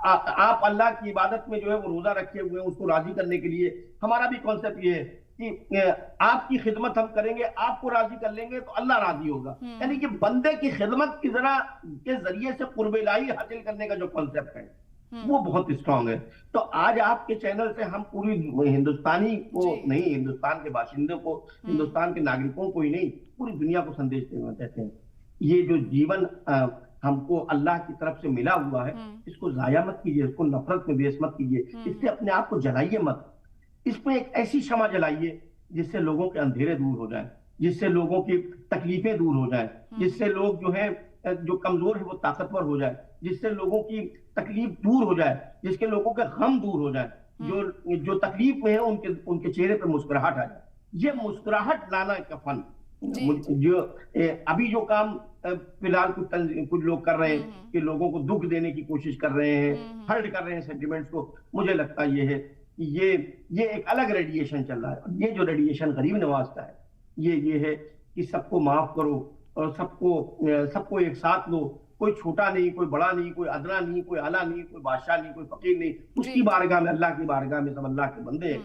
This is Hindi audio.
आप अल्लाह की इबादत में जो है वो रोजा रखे हुए हैं उसको राजी करने के लिए। हमारा भी कॉन्सेप्ट ये है कि आपकी खिदमत हम करेंगे, आपको राजी कर लेंगे तो अल्लाह राजी होगा। यानी कि बंदे की खिदमत की जरा के जरिए से कुर्ब इलाही हासिल करने का जो कॉन्सेप्ट है वो बहुत स्ट्रांग है। तो आज आपके चैनल से हम पूरी हिंदुस्तानी को जी। नहीं, हिंदुस्तान के बाशिंदों को, हिंदुस्तान के नागरिकों को ही नहीं, पूरी दुनिया को संदेश देना चाहते हैं। ये जो जीवन हमको अल्लाह की तरफ से मिला हुआ है, इसको जाया मत कीजिए, इसको नफरत में वेस्ट मत कीजिए, इससे अपने आप को जलाइए मत। इसमें एक ऐसी क्षमा जलाइए जिससे लोगों के अंधेरे दूर हो जाए, जिससे लोगों की तकलीफें दूर हो जाए, जिससे लोग जो है जो कमजोर है वो ताकतवर हो जाए, जिससे लोगों की तकलीफ दूर हो जाए, जिसके लोगों के गम दूर हो जाए, जो जो तकलीफ में है उनके उनके चेहरे पे मुस्कुराहट आ जाए। ये मुस्कुराहट लाना का फन जी। जो अभी जो काम फिलहाल कुछ लोग कर रहे हैं कि लोगों को दुख देने की कोशिश कर रहे हैं, हर्ट कर रहे हैं सेंटिमेंट्स को, मुझे लगता ये है कि ये एक अलग रेडिएशन चल रहा है। ये जो रेडिएशन गरीब नवाज का है, ये है कि सबको माफ करो और सबको एक साथ लो। कोई छोटा नहीं, कोई बड़ा नहीं, कोई अदना नहीं, कोई आला नहीं, कोई बादशाह नहीं, कोई फकीर नहीं, उसकी बारगाह में, अल्लाह की बारगाह में सब अल्लाह के बंदे हैं।